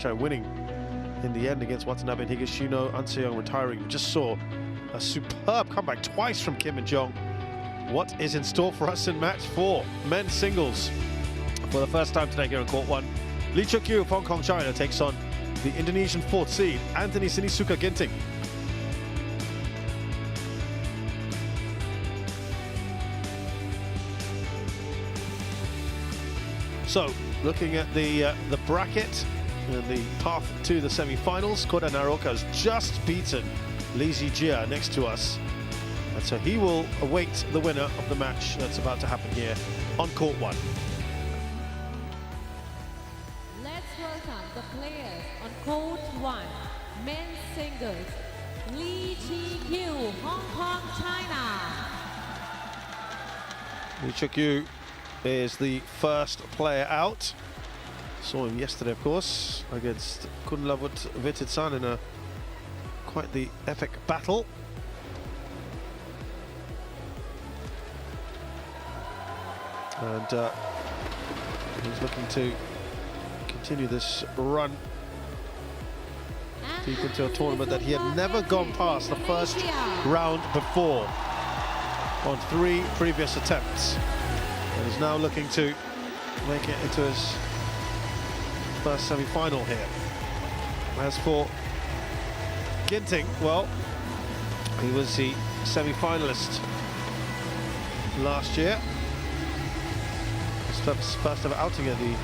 winning in the end against Watanabe and Higashino. An Se-young retiring. We just saw a superb comeback twice from Kim and Jong. What is in store for us in match 4, men's singles? For the first time today here on Court 1, Cheuk Yiu of Hong Kong, China takes on the Indonesian 4th seed, Anthony Sinisuka Ginting. So, looking at the bracket and the path to the semi-finals, Koda Naroka has just beaten Li Zijia next to us. And so he will await the winner of the match that's about to happen here on Court 1. Let's welcome the players on Court 1, men's singles, Cheuk Yiu, Hong Kong, China. Cheuk Yiu is the first player out. Saw him yesterday, of course, against Kunlavut Vititsan in a quite the epic battle. And he's looking to continue this run deep into a tournament that he had never gone past the first round before on 3 previous attempts. And he's now looking to make it into his first semi-final here. As for Ginting, well, he was the semi-finalist last year. His first ever outing at the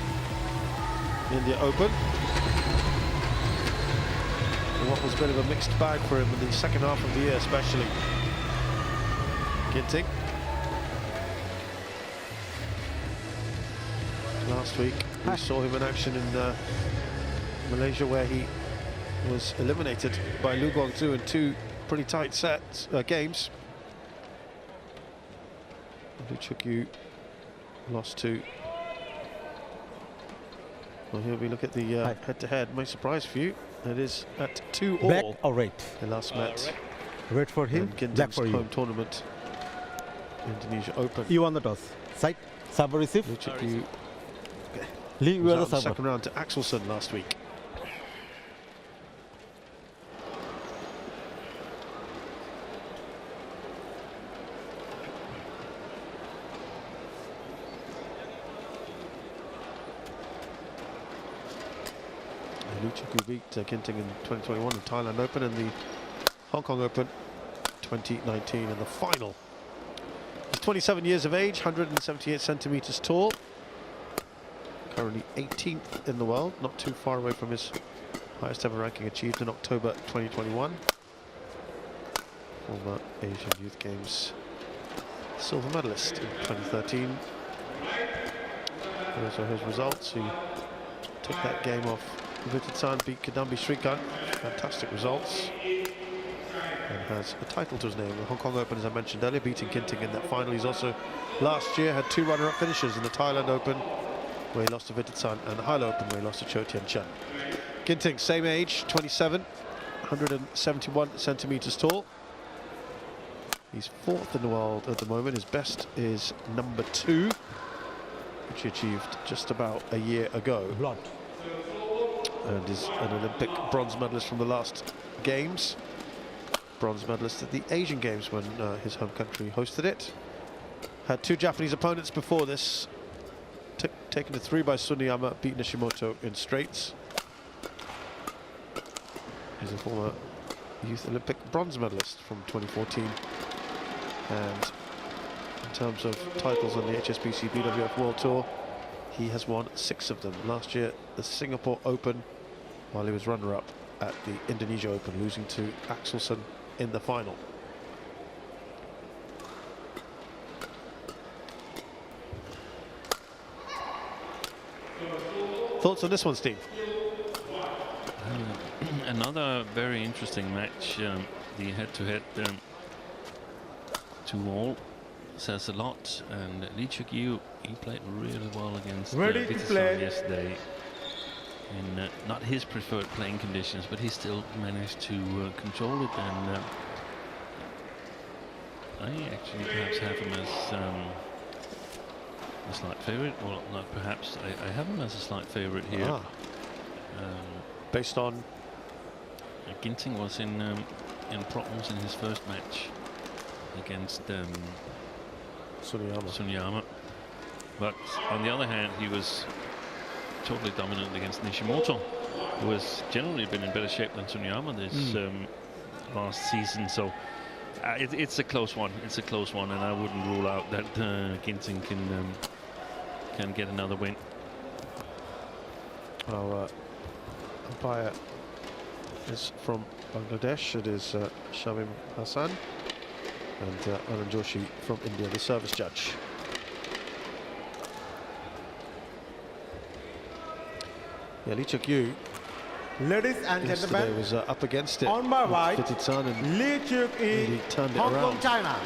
India Open. And what was a bit of a mixed bag for him in the second half of the year, especially. Ginting. Last week we saw him in action in Malaysia, where he was eliminated by Lu Guangzhou in 2 pretty tight sets games. Cheuk Yiu lost to. Well, here we look at the head-to-head. My surprise for you, it is at 2-all. Black or red? They last met. Red for him, black for you. Home tournament, Indonesia Open. You won the toss. Side, serve or receive? Cheuk Yiu Lee, you was are the out in the server. second round to Axelsen last week. Cheuk Yiu beat Ginting in 2021 in Thailand Open and the Hong Kong Open 2019 in the final. He's 27 years of age, 178 centimeters tall. Currently 18th in the world, not too far away from his highest ever ranking achieved in October 2021. Former Asian Youth Games silver medalist in 2013. Those are his results. He took that game off Vititsan, beat Kadambi Srikanth. Fantastic results. And has a title to his name. The Hong Kong Open, as I mentioned earlier, beating Ginting in that final. He's also, last year, had 2 runner-up finishes in the Thailand Open, where he lost to Vititsan, and the Hilo Open, where he lost to Cho Tien-chen. Ginting, same age, 27, 171 centimeters tall. He's 4th in the world at the moment. His best is number 2, which he achieved just about a year ago. And is an Olympic bronze medalist from the last Games. Bronze medalist at the Asian Games when his home country hosted it. Had 2 Japanese opponents before this. Taken to 3 by Suniyama, beat Nishimoto in straights. He's a former Youth Olympic bronze medalist from 2014. And in terms of titles on the HSBC BWF World Tour, he has won 6 of them. Last year, the Singapore Open, while he was runner-up at the Indonesia Open, losing to Axelsen in the final. Thoughts on this one, Steve? Another very interesting match. The head-to-head 2-all says a lot, and Cheuk Yiu, he played really well against Vititsan yesterday in not his preferred playing conditions, but he still managed to control it, and I actually perhaps have him as a slight favourite. Well, not perhaps, I have him as a slight favourite here. based on Ginting was in problems in his first match against Sunyama. But on the other hand, he was totally dominant against Nishimoto, who has generally been in better shape than Sunyama this last season. So it's a close one. It's a close one, and I wouldn't rule out that Ginting can get another win. Our umpire is from Bangladesh. It is Shamim Hassan, and Anand Joshi from India, the service judge. Yeah, Cheuk Yiu, Ladies and yesterday gentlemen, was up against it. on my right, Vitit-san, and Cheuk really Yiu, turned it Hong Kong, around. China.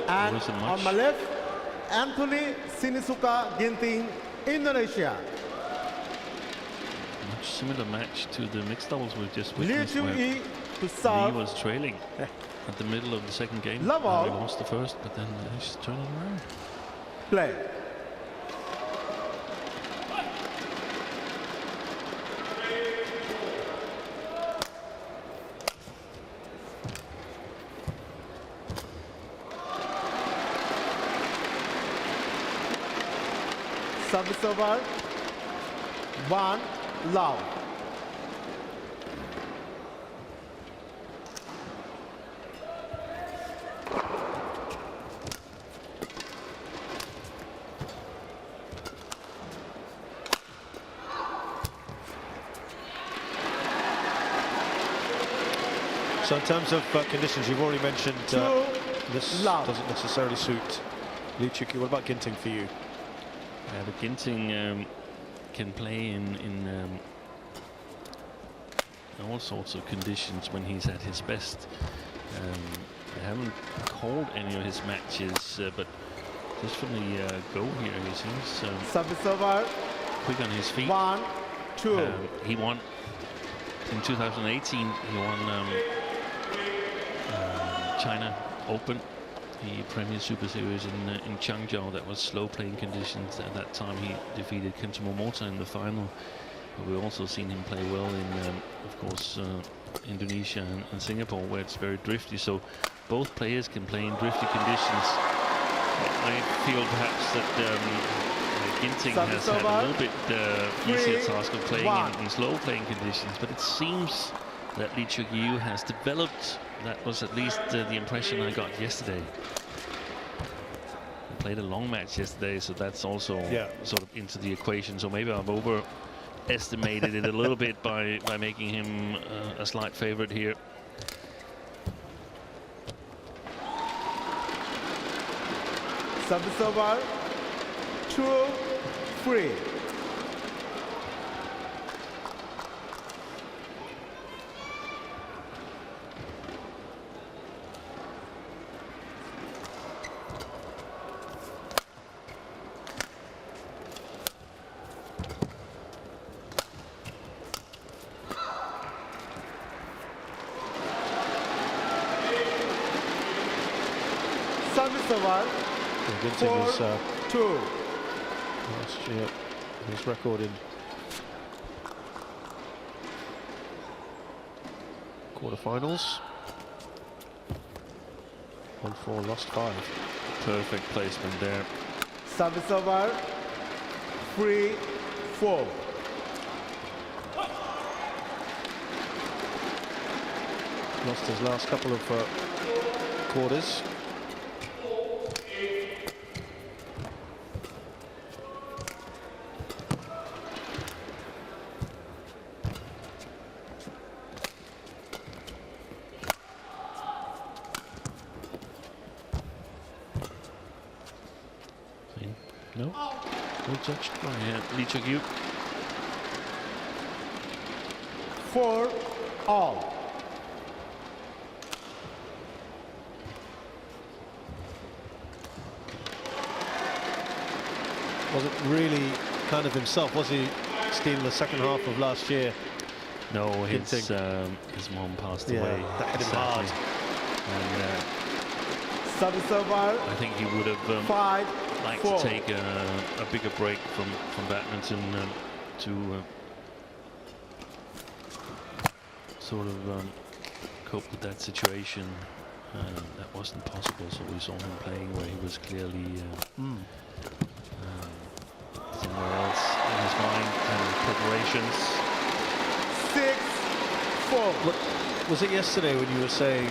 And Wasn't much. on my left, Anthony Sinisuka Ginting, Indonesia. Much similar match to the mixed doubles we've just witnessed, Cheuk where Yiu to Lee serve. was trailing at the middle of the second game. Love and all. they lost the first, but then he's turning around. Play. Service over. 1 love. So in terms of conditions, you've already mentioned this love. doesn't necessarily suit Cheuk Yiu. What about Ginting for you? The Ginting can play in all sorts of conditions when he's at his best. I haven't called any of his matches, but just from the go here, he seems Service over. quick on his feet. 1, 2. He won in 2018. He won China Open, the Premier Super Series in Changzhou. That was slow playing conditions. At that time, he defeated Kento Momota in the final. But we've also seen him play well in, of course, Indonesia and Singapore, where it's very drifty. So both players can play in drifty conditions. I feel perhaps that Ginting has had a little bit easier task of playing in slow playing conditions, but it seems that Cheuk Yiu has developed. That was at least the impression I got yesterday. He played a long match yesterday, so that's also sort of into the equation. So maybe I've overestimated it a little bit by making him a slight favorite here. Service over. 2, 3. Service over. Ginting was 2. last year, his record in quarterfinals. 1-4, lost 5. Perfect placement there. Service over. 3, 4. Lost his last couple of quarters. No, no judged by Cheuk Yiu. 4 all. Wasn't really kind of himself, was he, Steve, the second half of last year? No, his mom passed away. That hit him hard. And Service over. I think he would have 5, liked 4. to take a bigger break from badminton. to sort of cope with that situation. That wasn't possible, so we saw him playing where he was clearly somewhere else in his mind and preparations. 6-4. Was it yesterday when you were saying,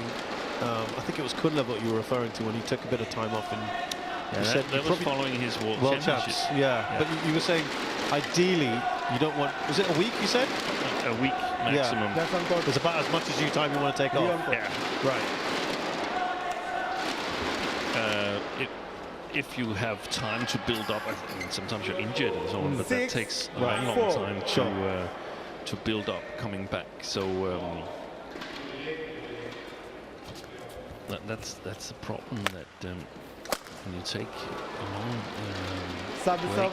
I think it was Kunlev you were referring to when he took a bit of time off, and you said that was following his World Champs. Championships. Yeah, but you were saying ideally you don't want, was it a week you said? A week maximum. Yeah. It's about as much as you time you want to take off. Yeah. Right. If you have time to build up, I mean, sometimes you're injured and so on, but that takes a long time to build up coming back. So that's the problem, that when you take a long break, or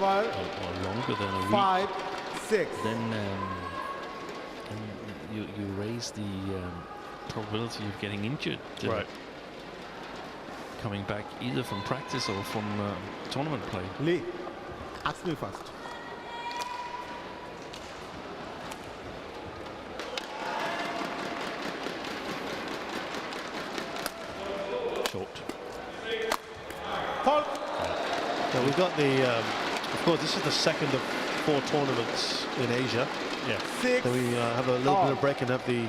longer than a week, 5-6. then you raise the probability of getting injured. Right. Coming back either from practice or from tournament play. Lee, ask me first. Short. Fault. Now we've got the, of course, this is the second of 4 tournaments in Asia. Yeah. 6. So we have a little bit of break and have the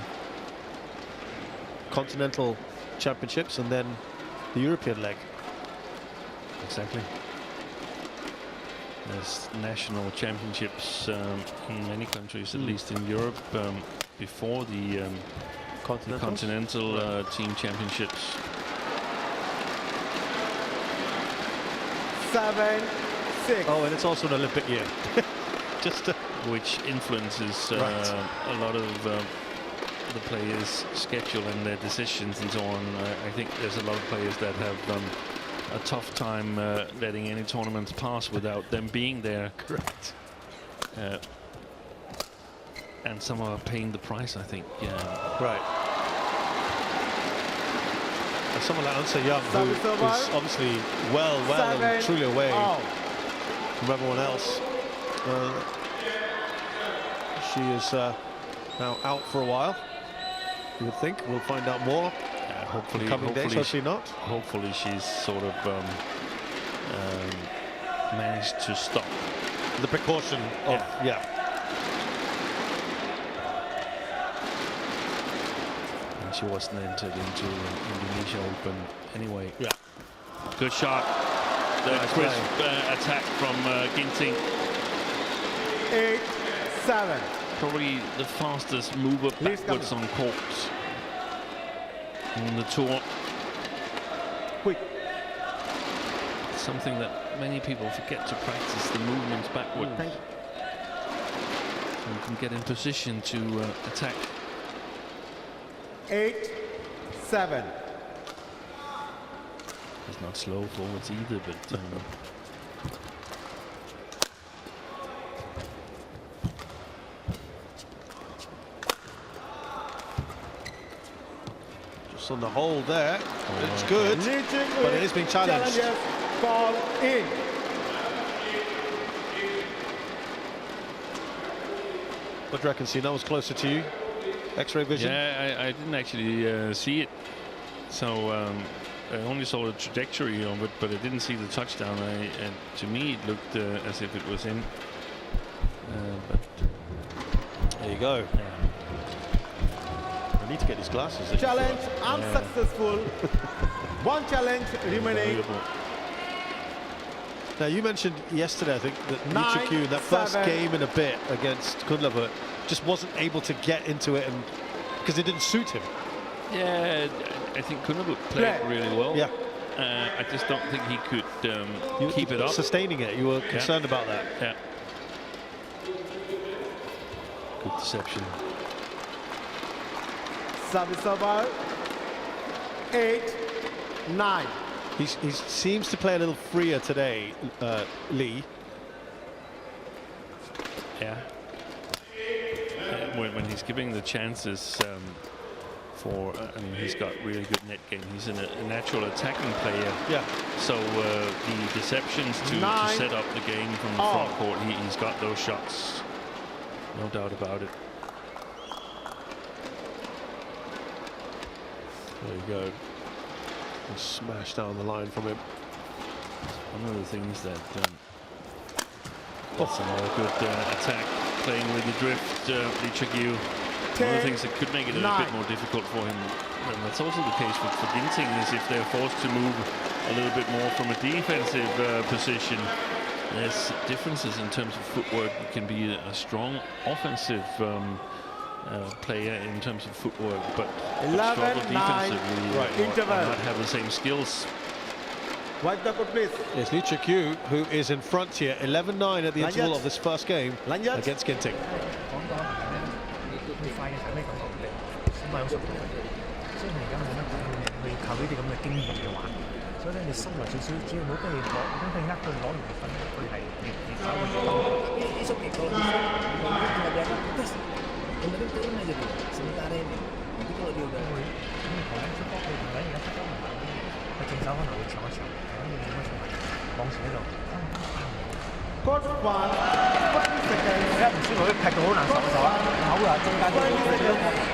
Continental Championships and then the European leg. Exactly. There's national championships in many countries, at least in Europe, before the continental team championships. 7-6. Oh, and it's also an Olympic year. Just which influences a lot of the players' schedule and their decisions and so on. I think there's a lot of players that have a tough time letting any tournaments pass without them being there. Correct. And some are paying the price, I think. Right. And someone like Ansa Young, who is obviously well and truly away from everyone else. She is now out for a while. You would think. We'll find out more. Hopefully, coming days, hopefully not. Hopefully she's sort of managed to stop. The precaution of, And she wasn't entered into Indonesia Open anyway. Yeah. Good shot. The crisp attack from Ginting. 8-7. Probably the fastest mover backwards on court on the tour. Quick. Something that many people forget to practice, the movements backwards. So you can get in position to attack. 8-7. It's not slow forwards either, but just on the hole there. It's good, but it is being challenged. Ball in. What do you reckon, Sina? Was closer to you? X-ray vision? Yeah, I didn't actually see it. So I only saw the trajectory of it, but I didn't see the touchdown. And to me, it looked as if it was in. But there you go. I need to get these glasses. Challenge unsuccessful. One challenge remaining. Now, you mentioned yesterday, I think, that Cheuk Yiu, that first game in a bit against Kunlev, just wasn't able to get into it, and because it didn't suit him. Yeah, I think Kunlev played really well. Yeah. I just don't think he could keep it up. Sustaining it, you were concerned about that. Yeah. Good deception. Service over. 8-9. He seems to play a little freer today, Lee. Yeah. When he's giving the chances for, I mean, he's got really good net game. He's a natural attacking player. Yeah. So the deceptions to set up the game from the front court, he's got those shots. No doubt about it. There you go. And smash down the line from him. One of the things that that's another good attack, playing with the drift, Cheuk Yiu. One of the things that could make it a bit more difficult for him, and that's also the case for Ginting, is if they're forced to move a little bit more from a defensive position. There's differences in terms of footwork. You can be a strong offensive player in terms of footwork, but struggle defensively, or not have the same skills. White dugout, please. It's Cheuk Yiu who is in front here, 11-9 at the interval of this first game against Ginting. 快嘅時候咩感覺？咁啊有熟，所以你而家冇乜去靠呢啲咁嘅經驗嘅話，所以咧你收來少少，只要冇俾你攞，咁佢呃佢攞完分，佢係越手嘅越多。Eso que kalau terus kemudian turun aja dulu, sementara ini. Nanti kalau dia udah ini kalau support佢同埋而家出咗唔係佢正手可能會搶一搶，咁你點樣搶？往前呢度。Court 1, 20 seconds. 而家唔知佢踢到好難受嘅時候啊，口啊中間嗰個。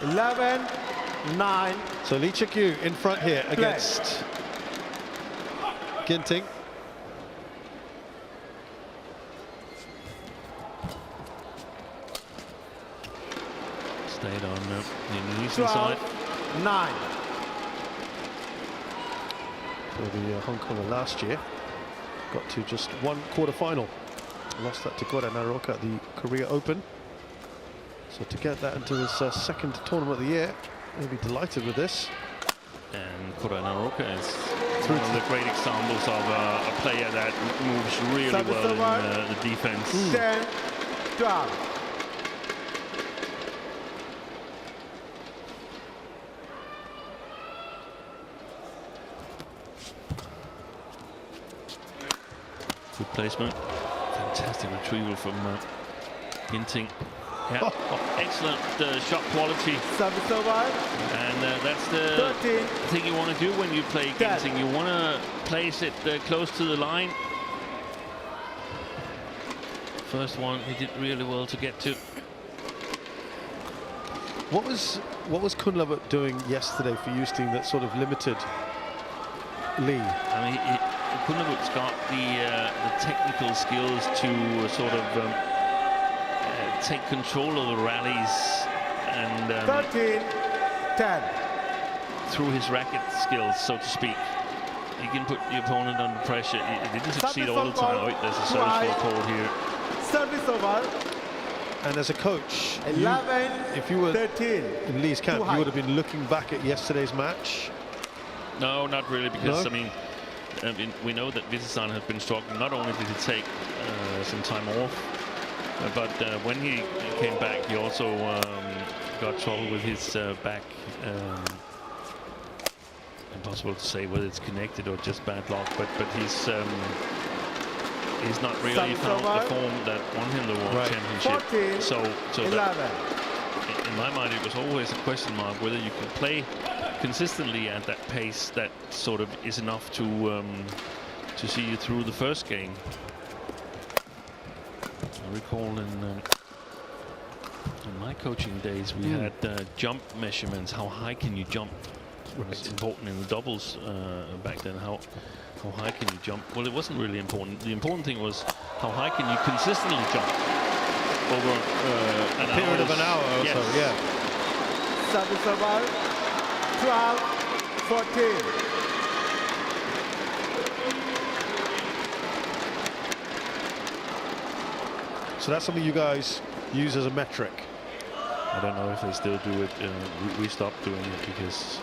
11-9. So Cheuk Yiu in front here against Ginting. Stayed on the Indonesian side. 9. For the Hong Konger last year, got to just one quarter-final. Lost that to Quarterfinals at the Korea Open. So to get that into his second tournament of the year, he'll be delighted with this. And Quarterfinals is one of the great examples of a player that moves really well in the defense. 10, 12. Good placement. Fantastic retrieval from Ginting. Yeah, excellent shot quality. Service over. And that's the 13, thing you want to do when you play Ginting. You want to place it close to the line. First one he did really well to get to. What was Kunlavut doing yesterday for Yiu's team that sort of limited Lee? I mean, Kunlavut's got the technical skills to sort of take control of the rallies and 13, 10. through his racket skills, so to speak. He can put the opponent under pressure. He didn't succeed all the time. Oh, there's a service call here. Service over. And as a coach, 11, if you were 13. in Lee's camp, you would have been looking back at yesterday's match. No, not really, because I mean, we know that Vitisan has been struggling. Not only did he take some time off, but when he came back, he also got trouble with his back. Impossible to say whether it's connected or just bad luck, but he's not really found the form that won him the World Championship. 14, So 11. that, in my mind, it was always a question mark whether you can play consistently at that pace that sort of is enough to see you through the first game. I recall in my coaching days we had jump measurements. How high can you jump? It was important in the doubles back then. How high can you jump? Well, it wasn't really important. The important thing was how high can you consistently jump over a period of an hour or so. Yeah. Service over. 12, 14. So that's something you guys use as a metric. I don't know if they still do it. We stopped doing it because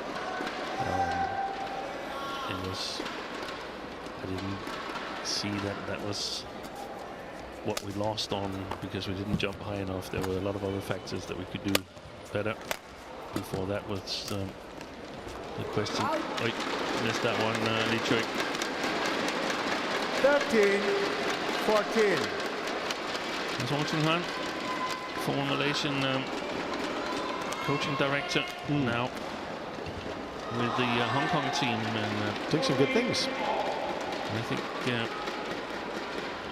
I didn't see that was what we lost on, because we didn't jump high enough. There were a lot of other factors that we could do better. Before that was the question. Wait, missed that one, Cheuk. 13, 14. Wong Chung Han, former Malaysian coaching director, now with the Hong Kong team, and Doing some good things. I think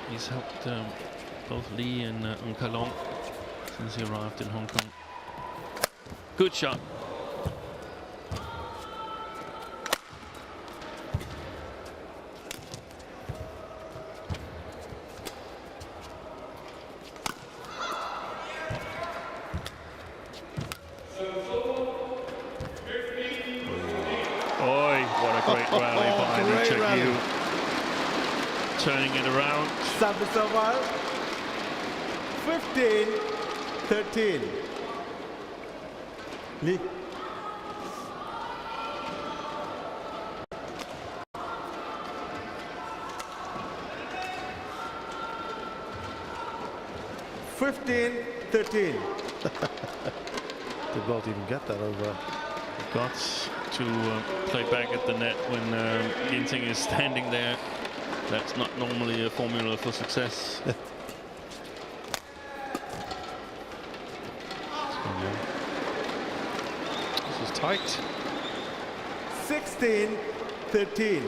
he's helped both Lee and Kalong since he arrived in Hong Kong. Good shot. Oi, what a great rally by great Cheuk rally. Yiu. Turning it around. Service over. 15-13. Lee. Did not even get that over. Got to play back at the net when Ginting is standing there. That's not normally a formula for success. This is tight. 16-13.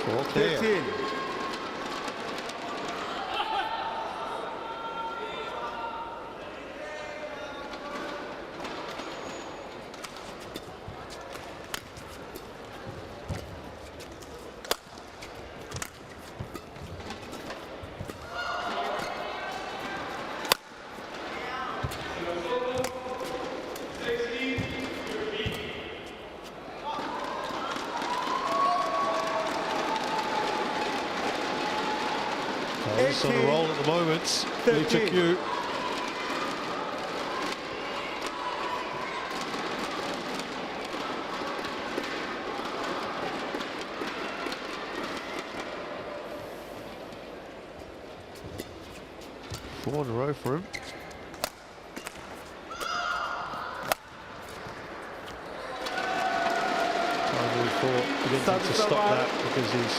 All clear. 13. He's on a roll at the moment. Cheuk Yiu. Four in a row for him. Finally for Ginting to stop that because he's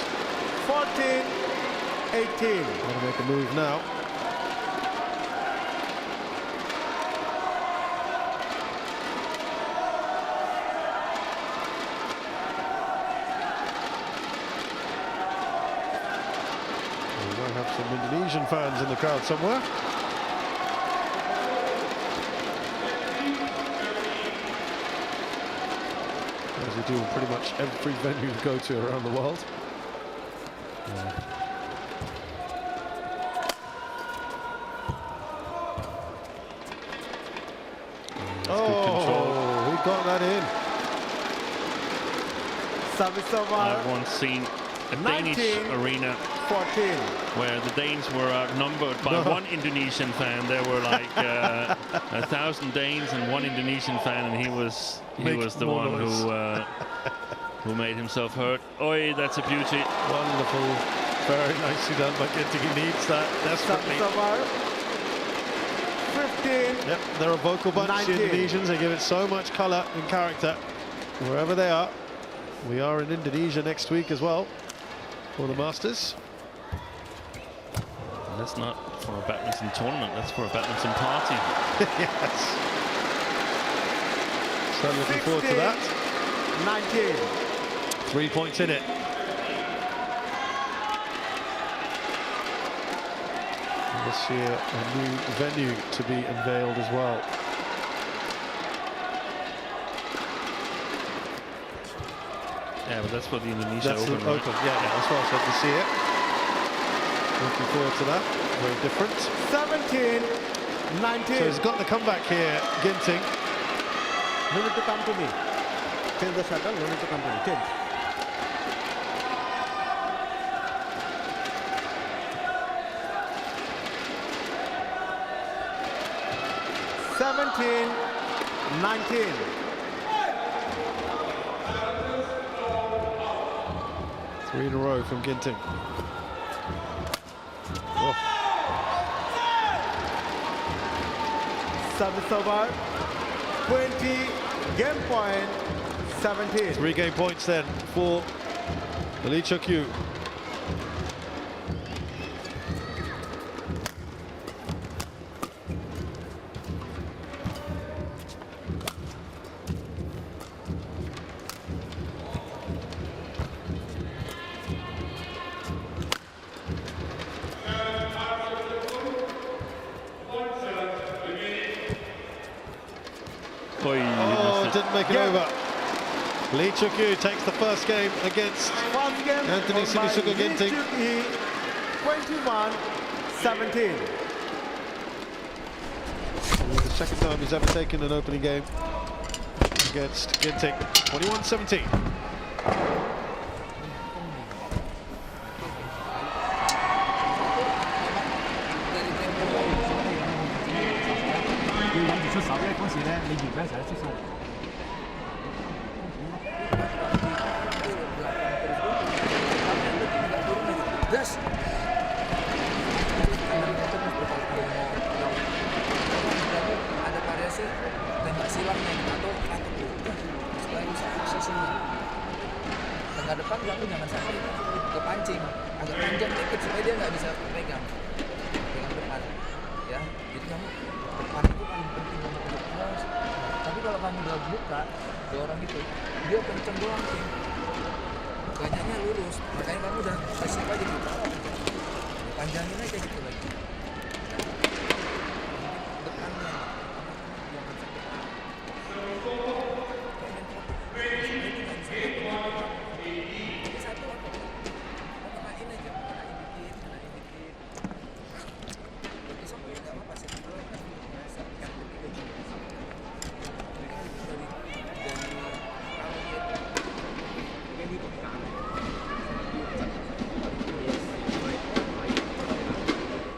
14-18. going to make a move now. We might have some Indonesian fans in the crowd somewhere. As we do in pretty much every venue we go to around the world. Oh, he got that in. Service over. I've once seen a Danish 19, arena 14. where the Danes were outnumbered by one Indonesian fan. There were like 1,000 Danes and one Indonesian fan, and he was the more one noise. who made himself heard. Oi, that's a beauty. Wonderful. Very nicely done by Ginting. He needs that desperately. Service over. 15. Yep, they're a vocal bunch, 19. the Indonesians. They give it so much colour and character wherever they are. We are in Indonesia next week as well for the Masters. And that's not for a badminton tournament, that's for a badminton party. Yes. So looking forward to that. 19. 3 points in it. This year, a new venue to be unveiled as well. Yeah, but that's for the Indonesia That's Open, the right? Open, yeah, that's what I said to see it. Looking forward to that. Very different. 17, 19. So he's got the comeback here, Ginting. No need to come to me. Change the shuttle, no need to come to me. Change. Seventeen, 19. 3 in a row from Ginting. Oh. Service over. 20, game point, 17. 3 game points then for Cheuk Yiu. Oh, didn't make it over. Cheuk Yiu takes the first game against Anthony Sinisuka Ginting. 21-17. The second time he's ever taken an opening game against Ginting. 21-17. Ada variasi tembak silangnya atau selain posisinya tengah depan kamu jangan sampai kepancing agak panjang dikit supaya dia nggak bisa pegang depan ya. Jadi kamu depan itu paling penting kamu terus. Tapi kalau kamu udah buka dorong itu dia kenceng doang sih, banyaknya lurus, makanya kamu udah siap aja gitu, panjangin aja gitu lagi.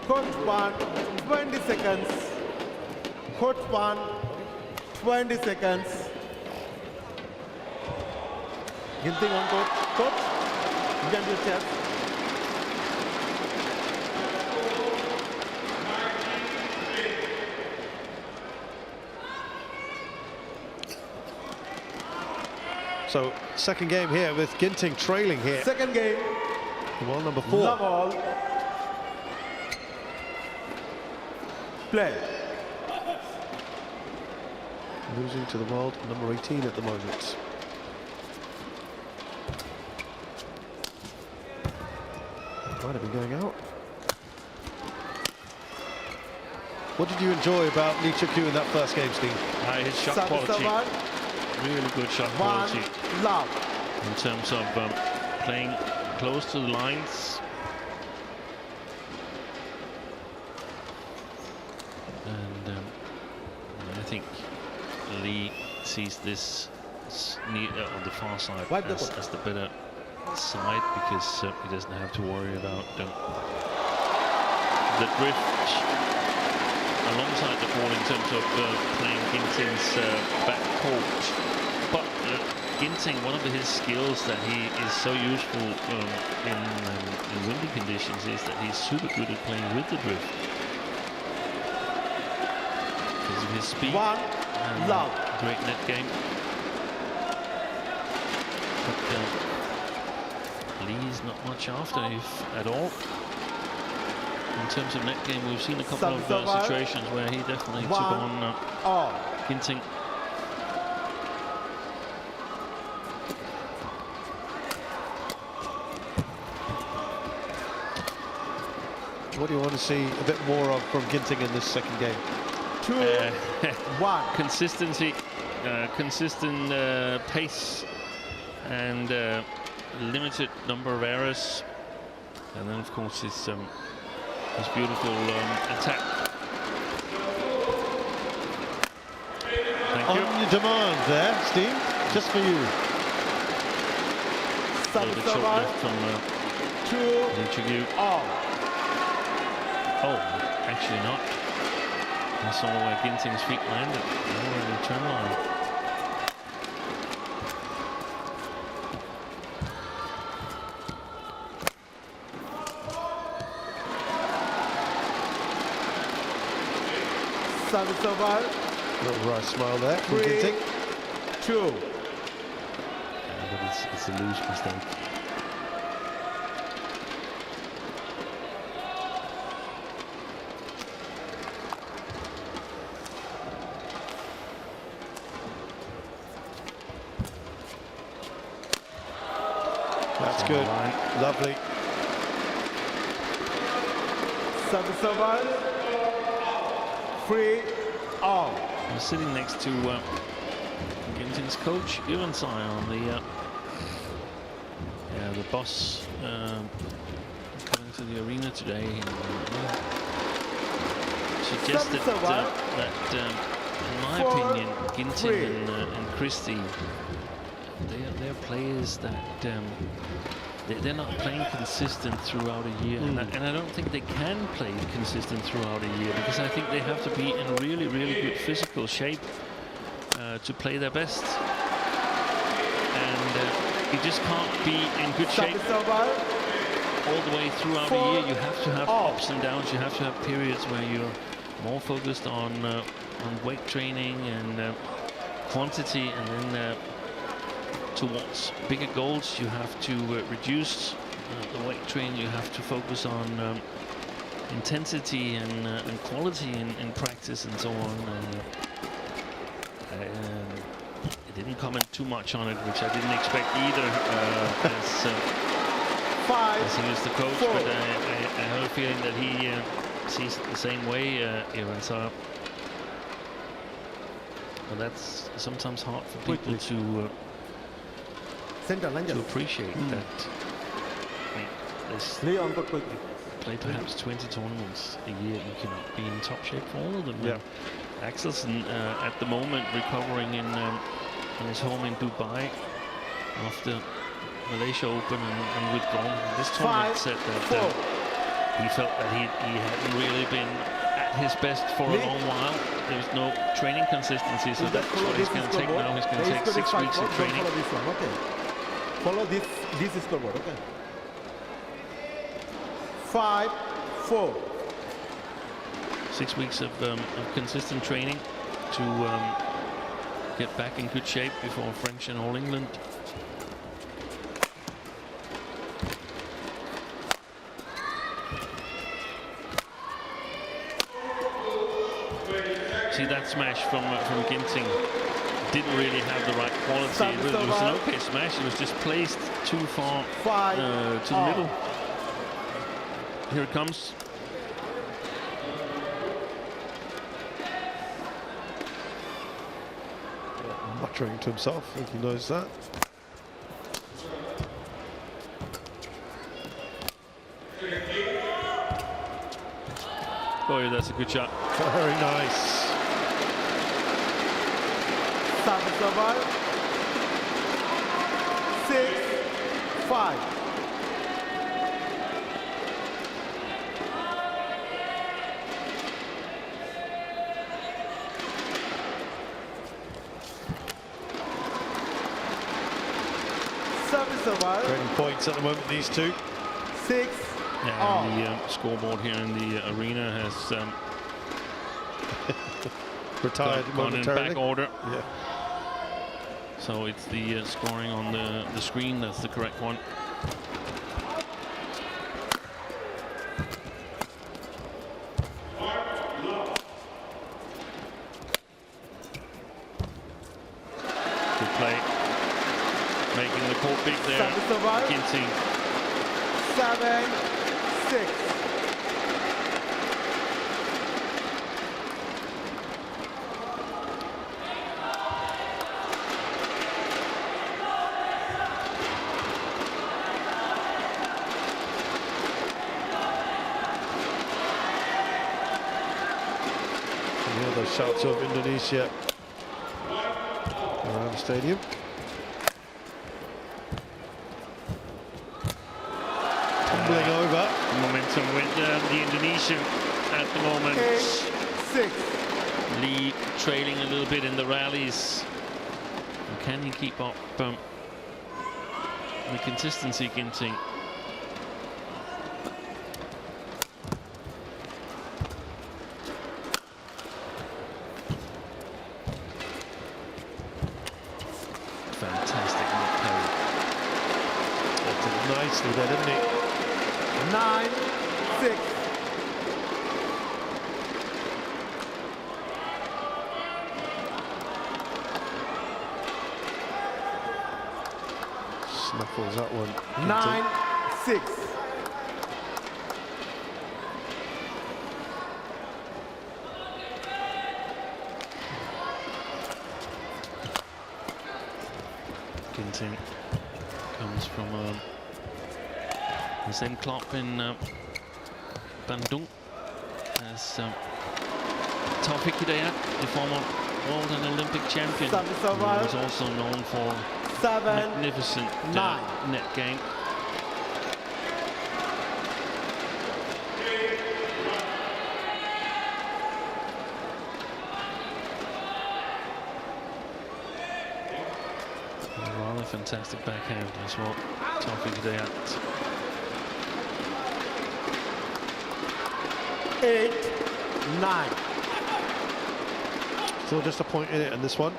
Coach 1, 20 seconds. Coach 1, 20 seconds. Ginting on coach. Coach, you can do chest. So, second game here with Ginting trailing here. Second game. Well, number 4. Love all. Play. Losing to the world number 18 at the moment. Might have been going out. What did you enjoy about Cheuk Yiu in that first game, Steve? His shot quality, really good shot quality. Love. In terms of playing close to the lines. And I think Lee sees this on the far side as the better side, because he doesn't have to worry about the drift alongside the ball in terms of playing Ginting's back court. But Ginting, one of his skills that he is so useful in windy conditions is that he's super good at playing with the drift. Because of his speed and great net game. But Lee's not much after, if at all. In terms of net game, we've seen a couple of situations where he definitely took on Ginting. What do you want to see a bit more of from Ginting in this second game? 2-1. Consistency, consistent pace, and limited number of errors, and then of course his beautiful attack. Thank you. On your demand there, Steve, just for you. A little bit short left from Cheuk Yiu. Oh, actually not. I saw where Ginting's feet landed. They were in the turn line. Service over. Little wry smile there from 3, Ginting. 2. But it's a loose mistake. That's good. Lovely. Service over. 3 all. I'm sitting next to Ginting's coach, Yuan Tsai, on the bus coming to the arena today. And, suggested that in my opinion, Ginting and Christie, they're players that they're not playing consistent throughout a year, and I don't think they can play consistent throughout a year, because I think they have to be in really, really good physical shape to play their best, and you just can't be in good shape all the way throughout a year. You have to have ups and downs. You have to have periods where you're more focused on weight training and quantity, and then towards bigger goals you have to reduce the weight training. You have to focus on intensity and quality in practice and so on. I didn't comment too much on it, which I didn't expect either, as he is the coach, but I have a feeling that he sees it the same way, Yuan Tsai. But that's sometimes hard for people to appreciate that. Leon, play perhaps 20 tournaments a year. You cannot be in top shape for all of them. Yeah. Axelsen at the moment recovering in his home in Dubai after Malaysia Open and withdrawn. This tournament said that he felt that he hadn't really been at his best for a long while. There was no training consistency, so that's what he's going to take now. He's going to take 6 weeks of training. Follow this scoreboard, okay? 5-4. 6 weeks of consistent training to get back in good shape before French and All England. See, that smash from Ginting didn't really have the right quality. It was an okay smash. It was just placed too far to the middle. Here it comes. Muttering to himself, I think he knows that. Oh, yeah, that's a good shot. Very nice. Service over. 6-5. Service over. Trading points at the moment, these two. 6. Yeah, and the scoreboard here in the arena has Retired gone in momentarily. back order. Yeah. So it's the scoring on the screen that's the correct one. Good play. Making the court big there. Ginting. 7-6. Those shouts of Indonesia around the stadium. Tumbling over. Momentum with the Indonesian at the moment. 8-6. Lee trailing a little bit in the rallies. And can he keep up the consistency, Ginting? there, didn't he? 9-6. Snuffles that one. 9-6. Ginting comes from the same club in Bandung as Taufik Hidayat, the former world and Olympic champion, who was also known for magnificent net game. Rather fantastic backhand as well, Taufik Hidayat. 8-9. Still just a point in it in this one.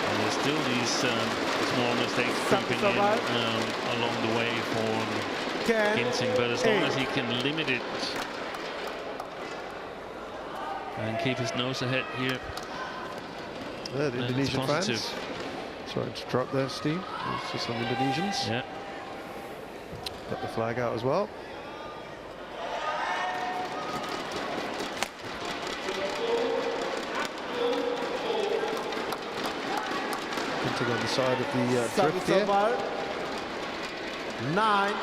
And there's still these small mistakes creeping in along the way for Ginting, but as long as he can limit it and keep his nose ahead here, Yeah, the Indonesian fans. positive. Sorry to interrupt there, Steve. It's just some Indonesians. Yeah. Got the flag out as well. Ginting on the side of the drift here. 9-10.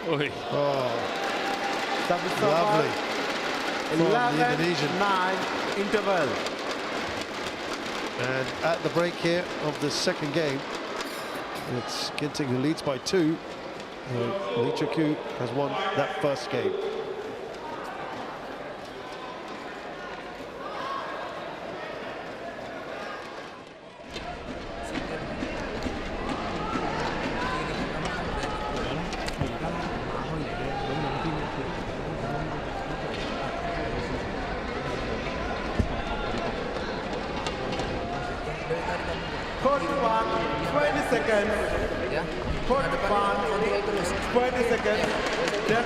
Oi. Oh, Service lovely. over. From the Indonesian. 11-9 interval. And at the break here of the second game, it's Ginting who leads by 2. Cheuk Yiu has won that first game. Court 1, 20 seconds. Ya. Court Depan 1, kontrol terus. 20 seconds. Then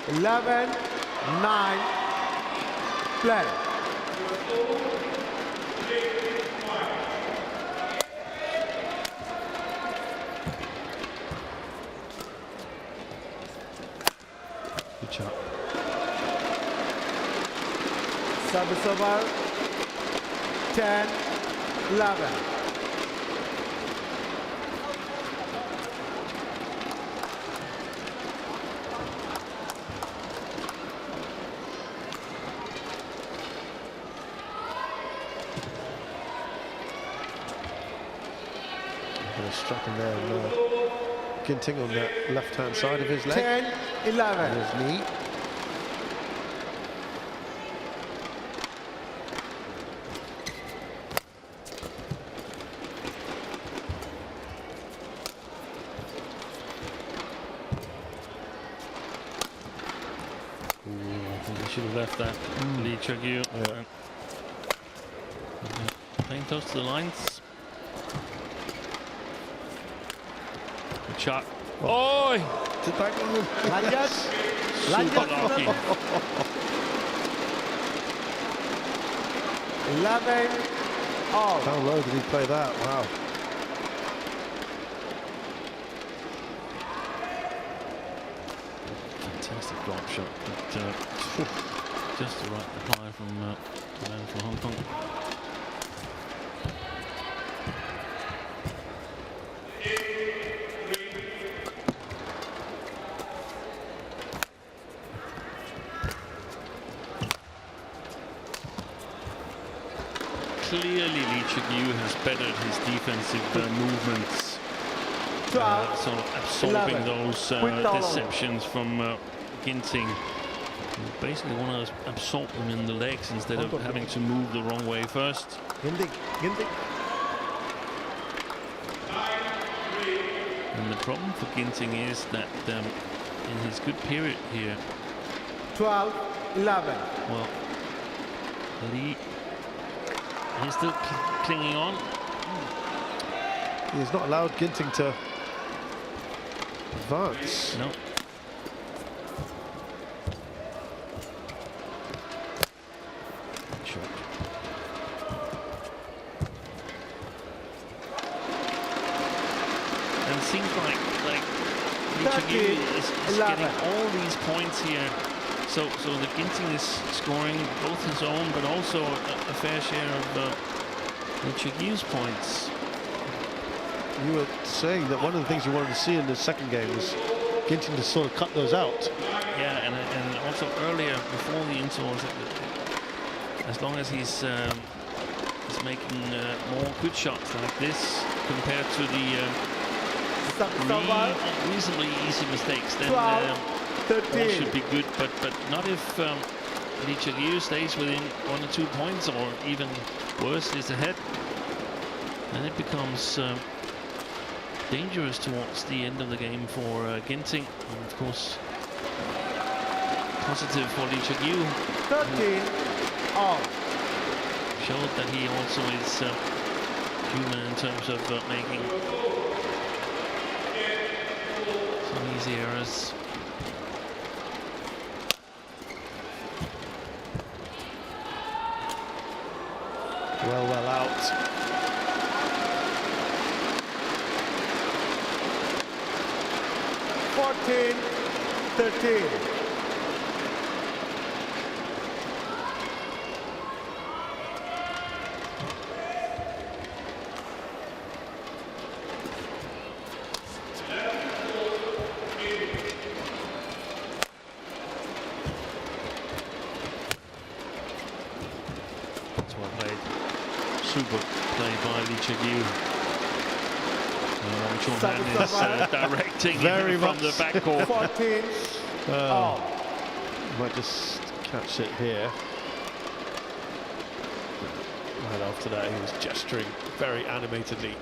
11-9 play. Good shot. Service over. 10-11. Struck him there, and Ginting on the left-hand side of his leg. 10-11. And his knee. I think he should have left that. Cheuk Yiu. Playing close to the lines. Good shot. Oh! Lanjut. Super lucky. 11 all. How low did he play that? Wow. Fantastic drop shot. But, just the right reply from the man from Hong Kong. Clearly Cheuk Yiu has bettered his defensive movements, 12, sort of absorbing 11. those deceptions from Ginting. You basically want to absorb them in the legs instead of having to move the wrong way first. Ginting. And the problem for Ginting is that in his good period here, 12, 11. well, Lee, he's still clinging on. He's not allowed Ginting to advance. No. Shot. And it seems like Cheuk Yiu is getting all these points here. So the Ginting is scoring both his own, but also a fair share of Cheuk Yiu's points. You were saying that one of the things you wanted to see in the second game was Ginting to sort of cut those out. Yeah, and also earlier, before the intervals, as long as he's making more good shots like this compared to the reasonably easy mistakes, then 13. all should be good. But not if Cheuk Yiu stays within 1 or 2 points, or even worse, is ahead. And it becomes dangerous towards the end of the game for Ginting. And of course, positive for Cheuk Yiu. 13 all. Showed that he also is human in terms of making some easy errors. Well out. Fourteen, 13. That's well played. Super play by Cheuk Yiu. Man is directing Very him from much. the backcourt. 14 all. Might just catch it here. Right after that, he was gesturing very animatedly.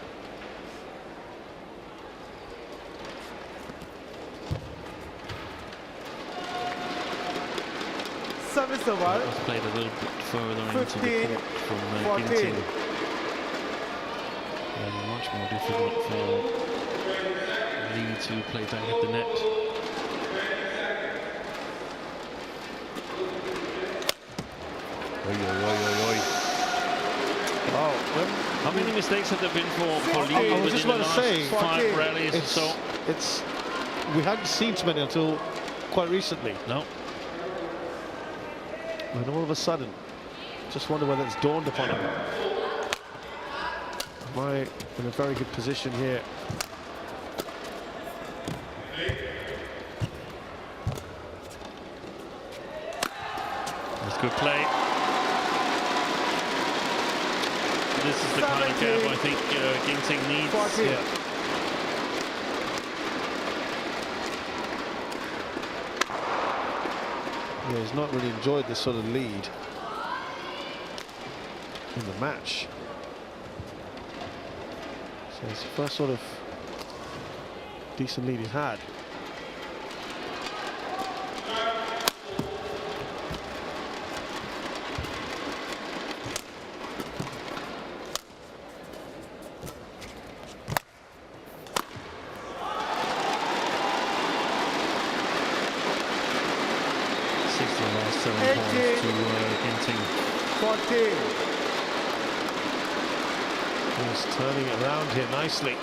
Service over. That was played a little bit further into the 15, court from 14. Ginting. And much more difficult for Lee to play back at the net. Oh, How many mistakes have there been for Lee I was within just the about to last say, 5 rallies or so? we hadn't seen so many until quite recently. No. And all of a sudden, just wonder whether it's dawned upon him. Am I in a very good position here? That's good play. This is the kind of gap I think Ginting needs. 14. Yeah. Yeah, he's not really enjoyed this sort of lead in the match. So it's the first sort of decent lead he's had. To Ginting. 14. He's turning it around here nicely.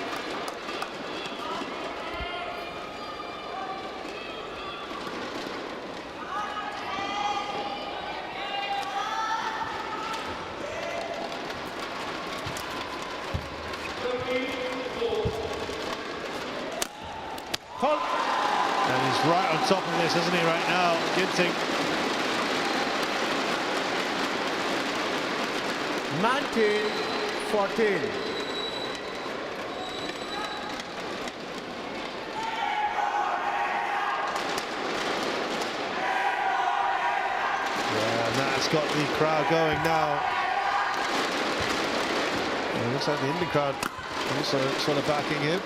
And he's right on top of this, isn't he, right now, Ginting? 19, 14. Yeah, and that's got the crowd going now. And it looks like the Indian crowd also sort of backing him.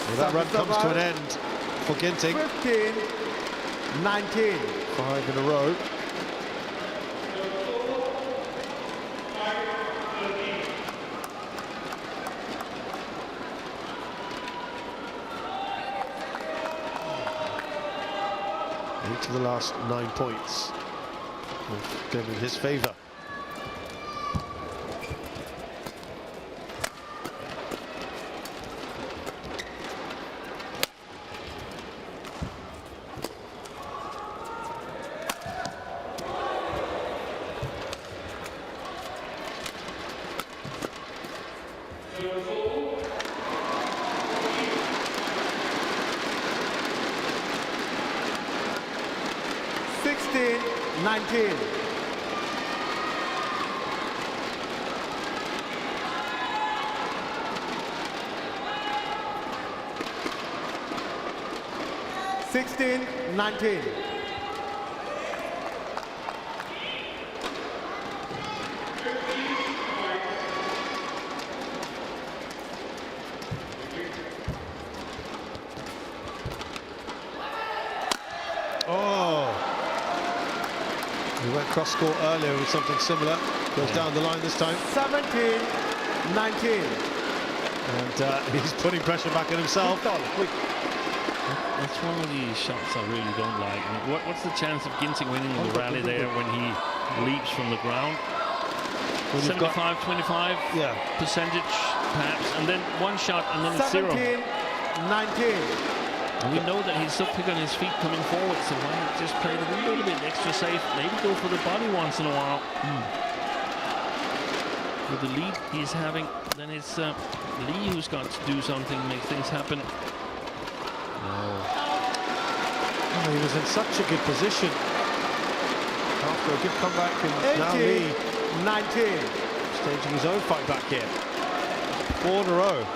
Well, that run comes to an end for Ginting. 15-19. 5 in a row. Each of the last 9 points have been in his favour. He went cross-court earlier with something similar. Goes down the line this time. 17-19. And he's putting pressure back on himself. That's one of the shots I really don't like. I mean, what's the chance of Ginting winning in the rally there when he leaps from the ground? 75-25 percentage perhaps, and then one shot and then it's 0. 17-19. And we know that he's so quick on his feet coming forward, so why not just play it a little bit extra safe, maybe go for the body once in a while. With the lead he's having, then it's Lee who's got to do something, make things happen. Oh, he was in such a good position after a good comeback, and now Lee 19. staging his own fight back here. 4 in a row.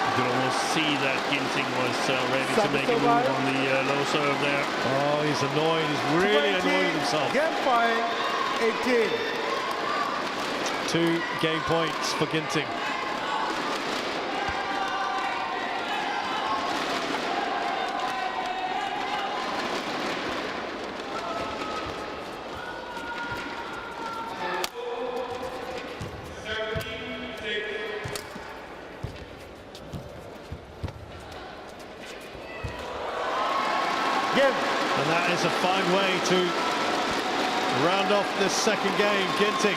You could almost see that Ginting was ready to make a move on the low serve there. Oh, he's annoyed. He's really annoyed with himself. Game point, 18. 2 game points for Ginting. And that is a fine way to round off this second game. Ginting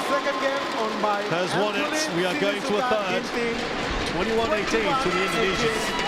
Second game on by has won it. We are going to a third. 21-18 to the Indonesians.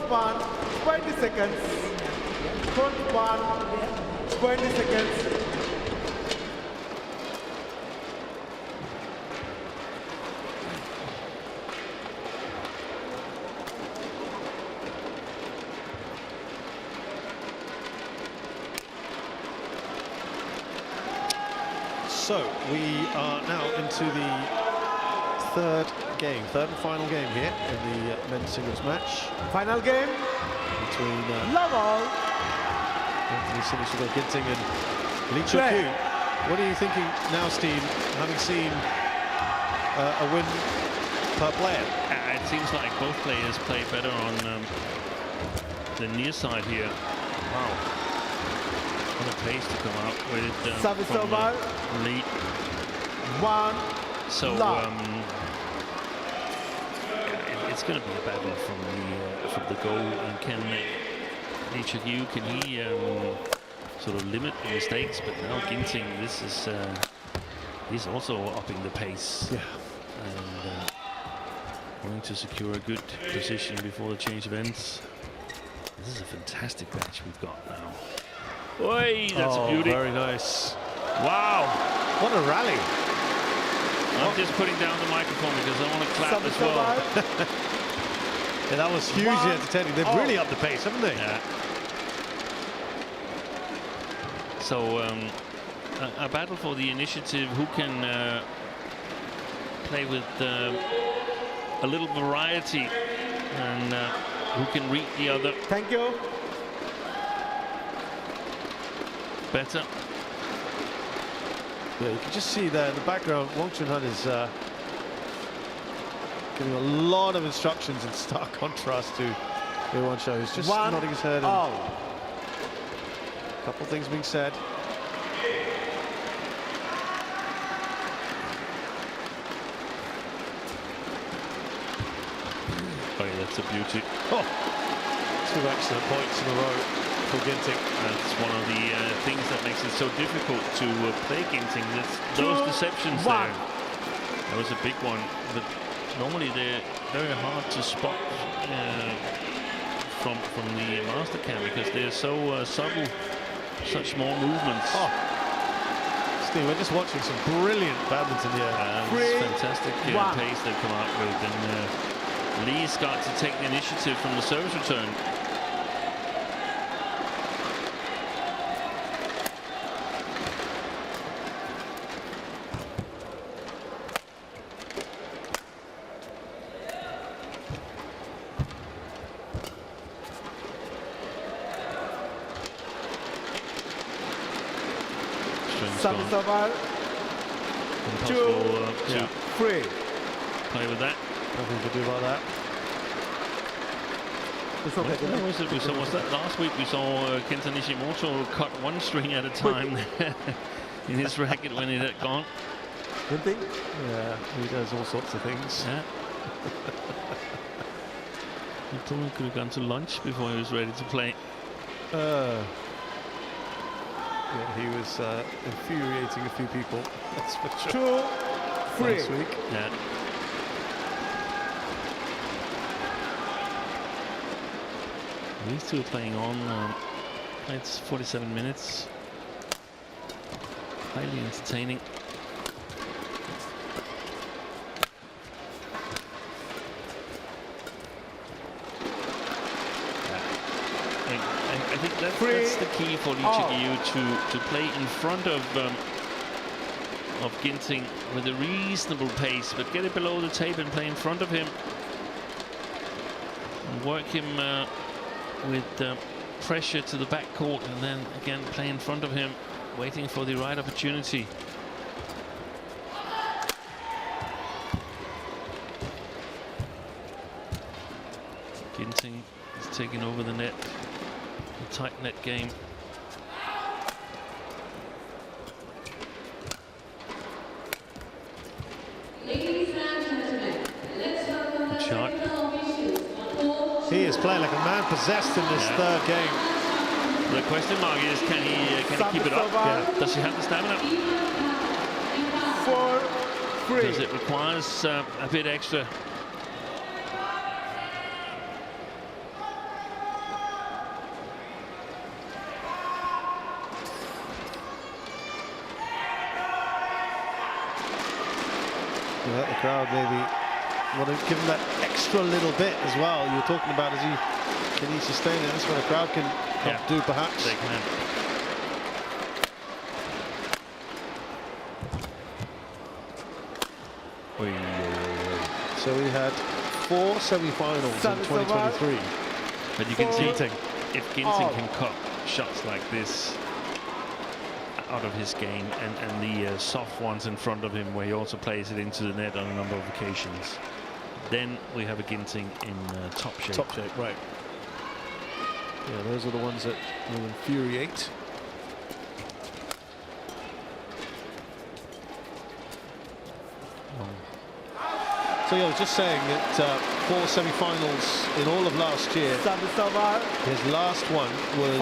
Court 1, 20 seconds. Court 1, 20 seconds. So we are now into the third and final game here in the men's singles match Final game. between Level. Sinisuka Ginting and Cheuk Yiu. What are you thinking now, Steve, having seen a win per player? It seems like both players play better on the near side here. Wow. What a pace to come out with Service from over. lead. 1. So love. it's going to be a battle from the goal. And can Cheuk Yiu, can he sort of limit the mistakes? But now Ginting, this is he's also upping the pace. Yeah. And going to secure a good position before the change of ends. This is a fantastic match we've got now. Oi, that's a beauty. Very nice. Wow. What a rally. I'm just putting down the microphone because I want to clap as well. Yeah, that was huge entertaining. They've really upped the pace, haven't they? Yeah. So a battle for the initiative. Who can play with a little variety and who can read the other Thank you. better? Yeah, you can just see there in the background, Wang Chunhan is giving a lot of instructions in stark contrast to Yuan Shou, who's just nodding his head. And a couple of things being said. Oh, yeah, that's a beauty. Oh, 2 excellent points in a row for Ginting. That's one of the things that makes it so difficult to play Ginting. Those deceptions there. That was a big one, but normally they're very hard to spot from the master cam because they're so subtle, such small movements. Oh, Steve, we're just watching some brilliant badminton here. It's fantastic pace they've come out with, and Lee's got to take the initiative from the service return. Service over. Impossible to 3. play with that. Nothing to do about that. It's okay. What was it? Was that last week we saw Kenta Nishimoto cut one string at a time in his racket when it had gone. Ginting? Yeah, he does all sorts of things. Yeah. He probably could have gone to lunch before he was ready to play. Yeah, he was infuriating a few people, that's for sure. 2, 3. Last week. Yeah. These two are playing on. It's 47 minutes. Highly entertaining. I think that's the key for Cheuk Yiu to play in front of Ginting with a reasonable pace, but get it below the tape and play in front of him and work him with pressure to the back court, and then again play in front of him, waiting for the right opportunity. Ginting is taking over the net. Tight net game. Ladies and gentlemen, let's welcome the technical officials. He is playing like a man possessed in this third game. The question mark is, can he keep it up? Does he have the stamina? 4, 3. Does it requires a bit extra? to let the crowd maybe want to give him that extra little bit as well. You were talking about, can he sustain it? That's what a crowd can help do, perhaps. They can. So we had 4 semi-finals in 2023. But you can see if Ginting can cut shots like this out of his game, and the soft ones in front of him where he also plays it into the net on a number of occasions, then we have a Ginting in top shape. Top shape, right. Yeah, those are the ones that will infuriate. So yeah, I was just saying that 4 semi-finals in all of last year. His last one was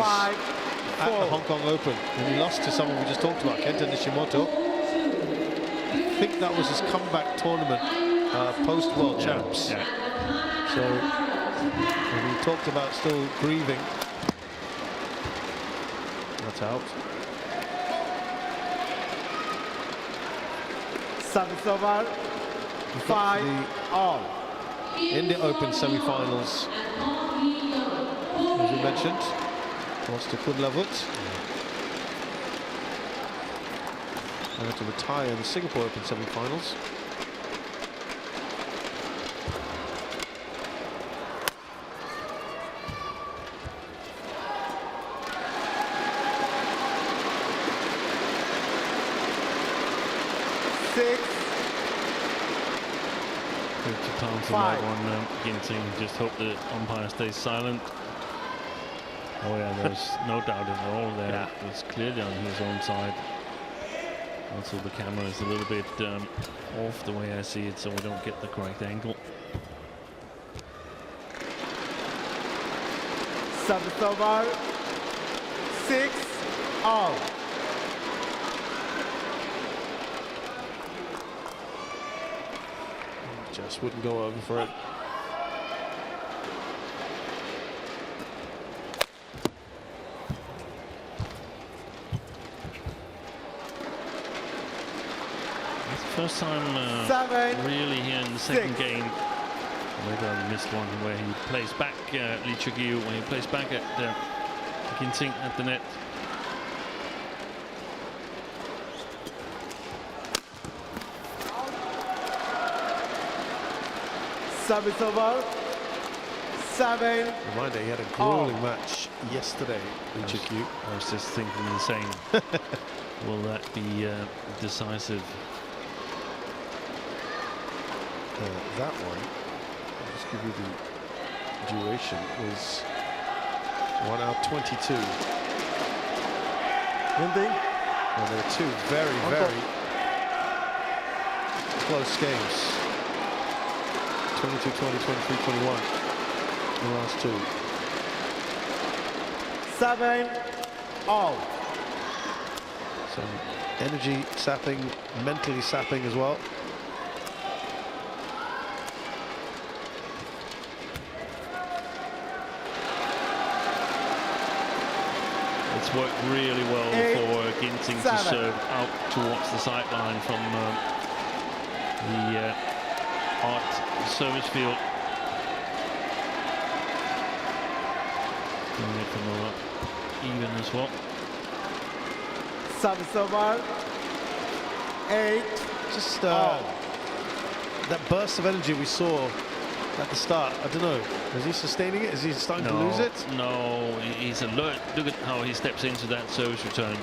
at the Hong Kong Open, and he lost to someone we just talked about, Kenta Nishimoto. I think that was his comeback tournament, post-World Champs. Yeah. So, and he talked about still grieving. That's out. Service over. 5-all. In the Open semi-finals, as we mentioned, lost to Kunlavut. And had to retire in the Singapore Open semi-finals. From that one, Ginting just hope the umpire stays silent. Oh yeah, there's no doubt at all there. Yeah. It's clearly on his own side. Also the camera is a little bit off the way I see it, so we don't get the correct angle. Service over. 6-all. Just wouldn't go over for it. It's the first time really here in the second game. Whether missed one where he plays back Cheuk Yiu, when he plays back at Ginting at the net. Service over. 7. Reminder, he had a grueling match yesterday in Cheuk Yiu. I was just thinking the same. Will that be decisive? That one, I'll just give you the duration, was 1 hour 22. And there were 2 very, very close games. 22-20, 23-21. The last 2. 7-all. Some energy sapping, mentally sapping as well. It's worked really well for Ginting to serve out towards the sideline from the Art service field. Doing it from even as well. Service over. 8. Just that burst of energy we saw at the start. I don't know. Is he sustaining it? Is he starting to lose it? No, he's alert. Look at how he steps into that service return.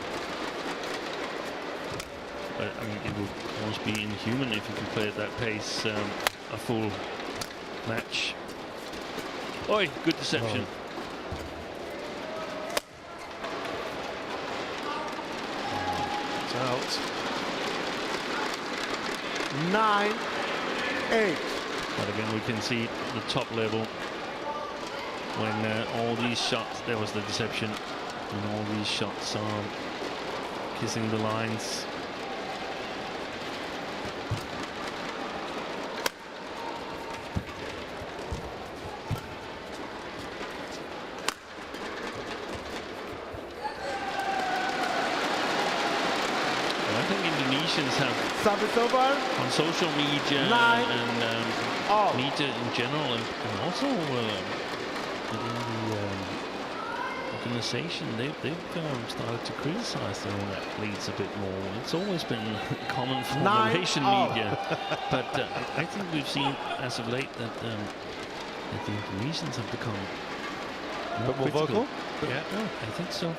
But I mean, it would almost be inhuman if he could play at that pace a full match. Oi, good deception. It's out. 9-8. But again, we can see the top level when all these shots, there was the deception, and all these shots are kissing the lines. I think Indonesians have, Service over. on social media 9 and all. media in general, and also within the organization, they've started to criticize their own athletes a bit more. It's always been common for 9 Malaysian all. media, but I think we've seen as of late that the Indonesians have become But more critical. vocal? Yeah, I think so.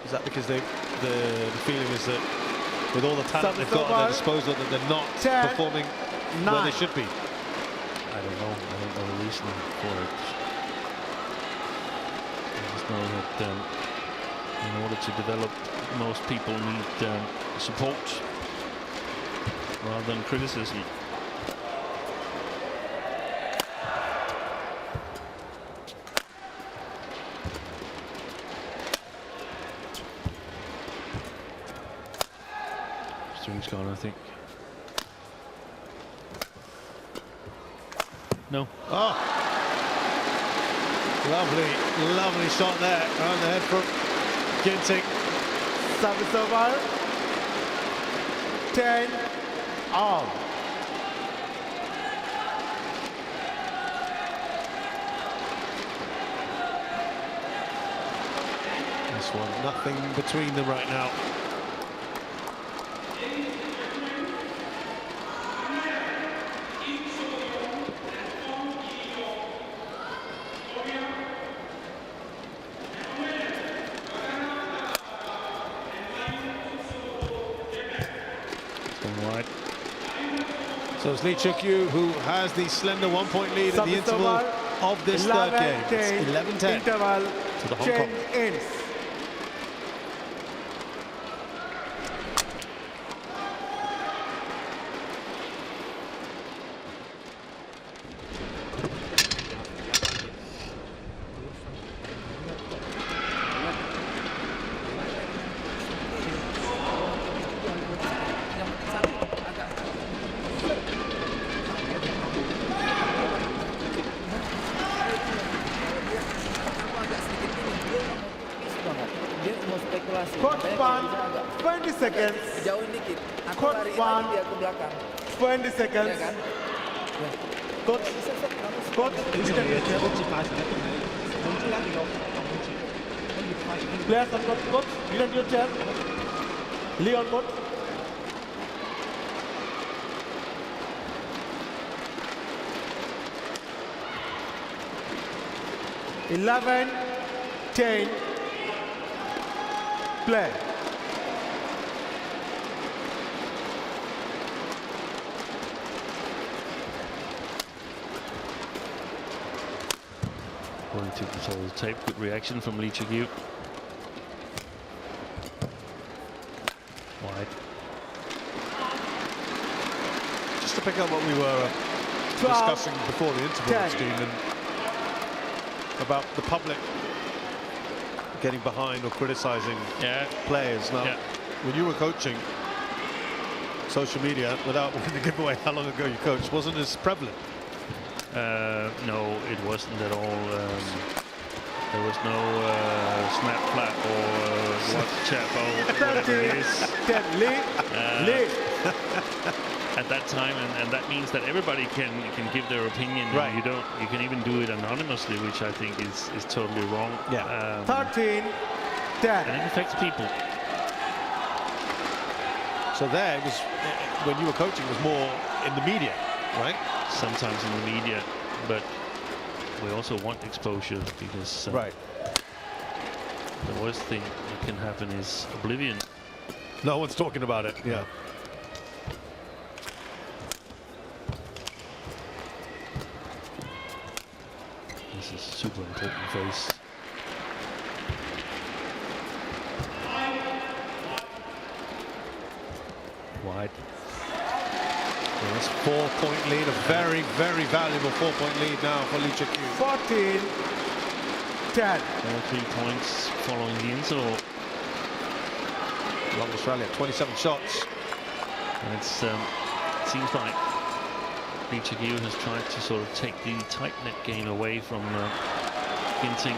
Is that because the feeling is that with all the talent they've got at their disposal that they're not 10, performing 9. where they should be? I don't know. I don't know the reason for it. I just know that in order to develop, most people need support rather than criticism. String's gone, I think. No. Oh, lovely shot there around the head from Ginting. Service over. 10 all. This one, nothing between them right now. Right. So it's Cheuk Yiu who has the slender 1-point lead in the Service interval over. of this third game. 10, It's 11-10 interval. to the Hong Change Kong. ends. Yang penting satu agak sedikit ini dia mau spekulasi. Court Makanya 1, dia bisa agak 20 seconds. jauhin dikit. Aku Court lari 1, lagi dia ke belakang. 20 seconds. Ya kan? Coach, coach, players on court, coach, lend your chair. Leon, coach. Eleven, 10, play. According to the total tape, good reaction from Cheuk Yiu. Wide. Just to pick up what we were 12, discussing before the interval, 10. Steve, and about the public getting behind or criticising Yeah. players. Now, Yeah. when you were coaching, social media, without wanting to give away how long ago you coached, wasn't as prevalent. No, it wasn't at all. There was no Snapchat or WhatsApp or whatever it is 10, lead, lead. at that time, and that means that everybody can give their opinion. And Right. you can even do it anonymously, which I think is totally wrong. Yeah. 13, And 10. it affects people. So there, it was, when you were coaching, it was more in the media, right? Sometimes in the media, but we also want exposure because Right. the worst thing that can happen is oblivion. No one's talking about it. Yeah. This is super important phase. Wide. Yes, 4-point lead, a very, very valuable 4-point lead now for Cheuk Yiu. 14, 10. All 3 points following the interval. Long Australia, 27 shots. And it seems like Cheuk Yiu has tried to sort of take the tight net game away from Ginting.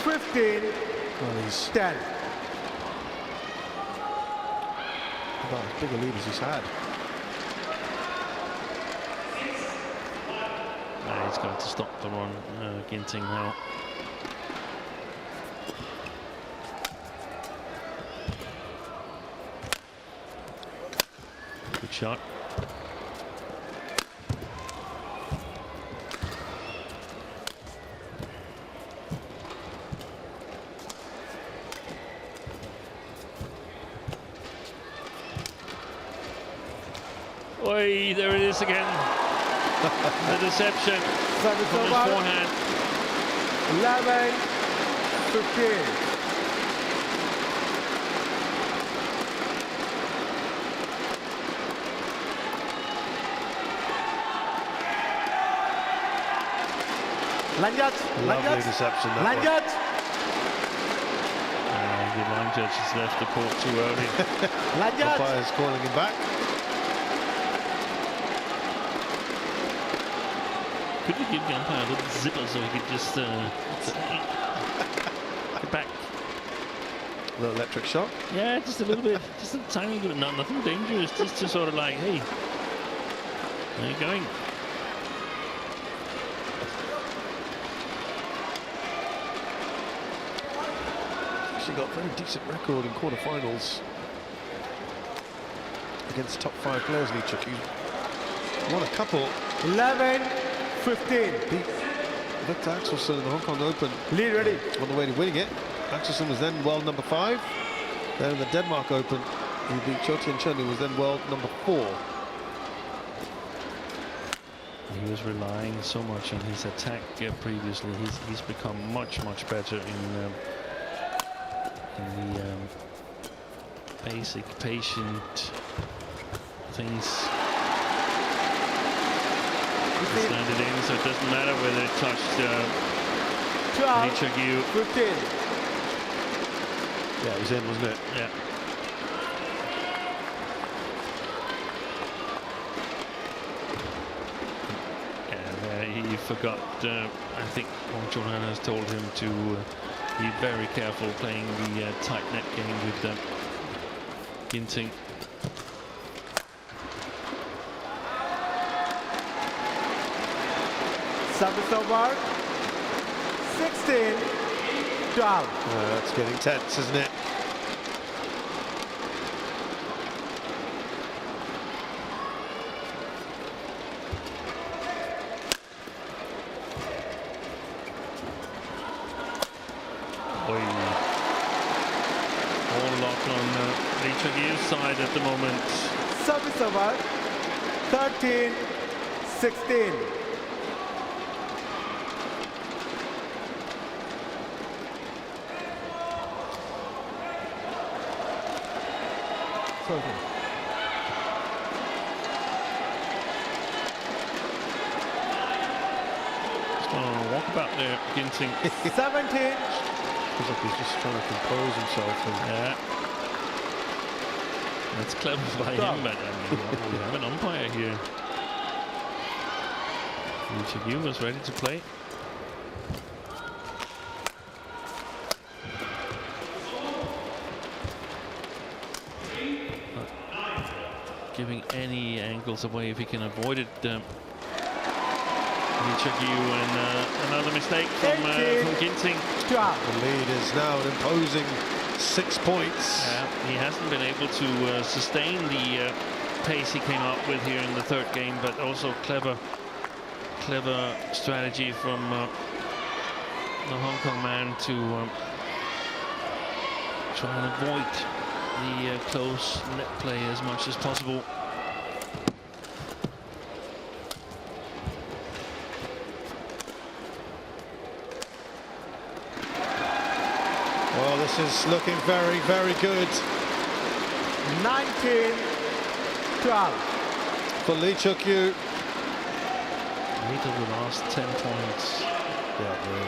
15, Well, he's 10. about as big a lead as he's had. He's going to stop the run, Ginting now. Good shot. Oi, there it is again. The deception from his forehand. 11, 15. Lanjut, Lovely deception. That one. Lanjut. The line judge has left the court too early. Lanjut. Umpire's calling him back. Could we give the umpire a little zipper so he could just get back? A little electric shock. Yeah, just a little bit, just a tiny bit, nothing dangerous, just to sort of like, hey, where are you going? Actually got a very decent record in quarterfinals against top 5 players. Lee Cheuk Yiu won a couple. 11, 15. Beat Victor Axelsen in the Hong Kong Open. Lead ready. On the way to winning it. Axelsen was then world number 5. Then in the Denmark Open, he beat Cho Tien-chen, who was then world number 4. He was relying so much on his attack previously. He's become much better in the basic patient things. It's landed in, so it doesn't matter whether it touched Lee Cheuk Yiu. 15. Yeah, it was in, wasn't it? Yeah. And he forgot, I think Wang Chunhan has told him to be very careful playing the tight net game with Ginting. Service over. 16, 12. That's getting tense, isn't it? All locked on Lee Cheuk Yiu's side at the moment. Service over. 13, 16. Just on a walkabout there, Ginting. 17. Feels like he's just trying to compose himself. And Yeah. That's clever by him, but I mean, we have an umpire here. Lee Cheuk Yiu was ready to play. Giving any angles away if he can avoid it. Lee Cheuk Yiu, and another mistake from Ginting. 12. the lead is now an imposing 6 points. He hasn't been able to sustain the pace he came up with here in the third game, but also clever strategy from the Hong Kong man to try and avoid the close net play as much as possible. Well, this is looking very, very good 19, 12. for Lee Cheuk Yiu. 8 of the last 10 points. Yeah, really.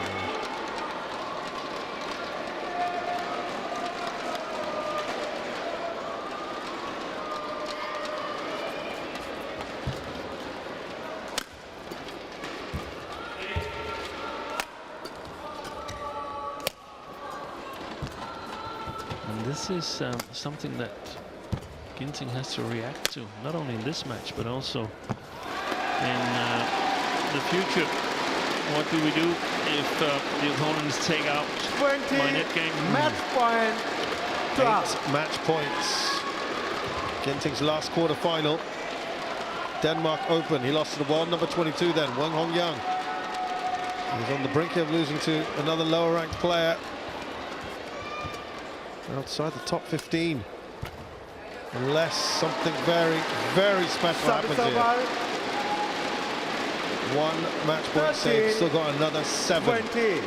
this is something that Ginting has to react to, not only in this match, but also in the future. What do we do if the opponents take out 20 my net game? match point. 8 match points. Ginting's last quarter-final. Denmark Open. He lost to the world number 22 then, Wang Hongyang. He's on the brink of losing to another lower-ranked player outside the top 15. Unless something very, very special happens here. 1 match point save, still got another 7. 20.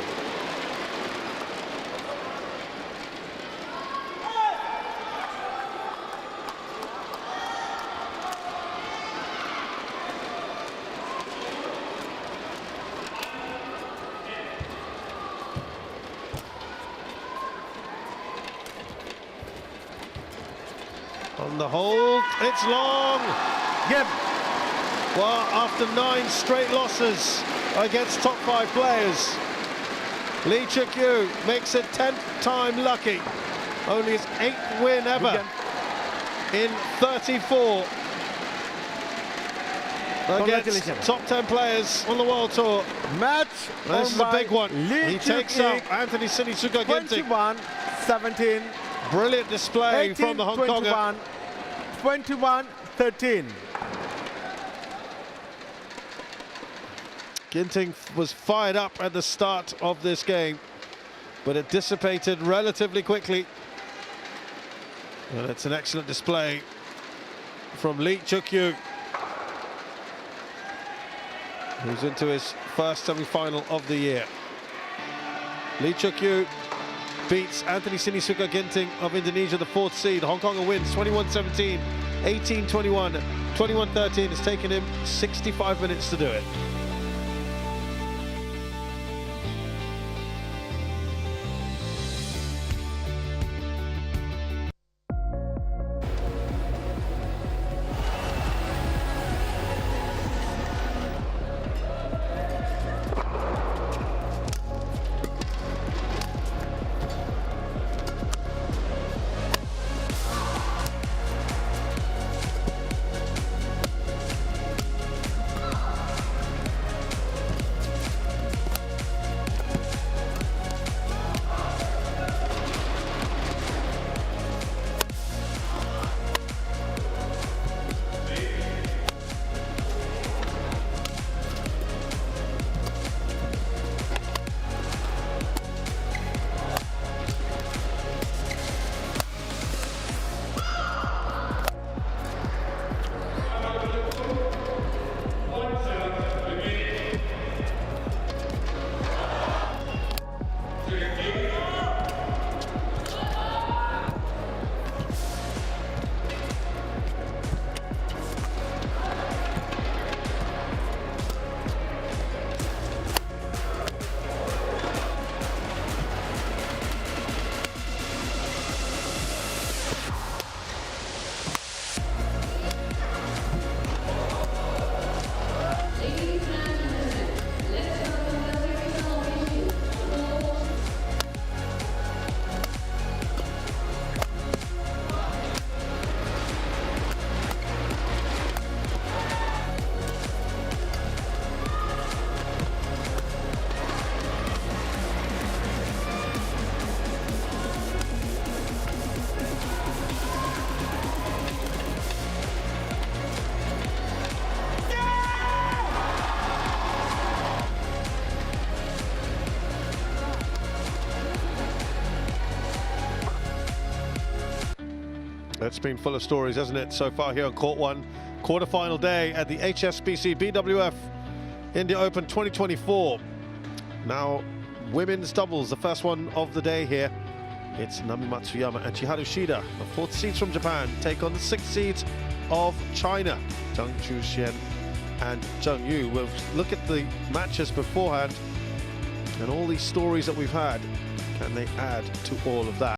On the hold, it's long. Game. Well, after 9 straight losses against top 5 players, Cheuk Yiu makes it 10th time lucky. Only his 8th win ever in 34 against top 10 players on the World Tour. Match. This is a big one. He takes out Anthony Sinisuka Ginting. 21-17. Brilliant display from the Hong Konger. 21-13. Ginting was fired up at the start of this game, but it dissipated relatively quickly. And it's an excellent display from Cheuk Yiu, who's into his first semi-final of the year. Cheuk Yiu beats Anthony Sinisuka Ginting of Indonesia, the 4th seed. Hong Konger wins 21-17, 18-21, 21-13. It's taken him 65 minutes to do it. It's been full of stories, hasn't it, so far here on Court 1. Quarter-final day at the HSBC BWF India Open 2024. Now, women's doubles, the first one of the day here. It's Nami Matsuyama and Chiharu Shida, the 4th seeds from Japan, take on the 6th seeds of China, Zhang Chuxian and Cheuk Yiu. We'll look at the matches beforehand and all these stories that we've had. Can they add to all of that?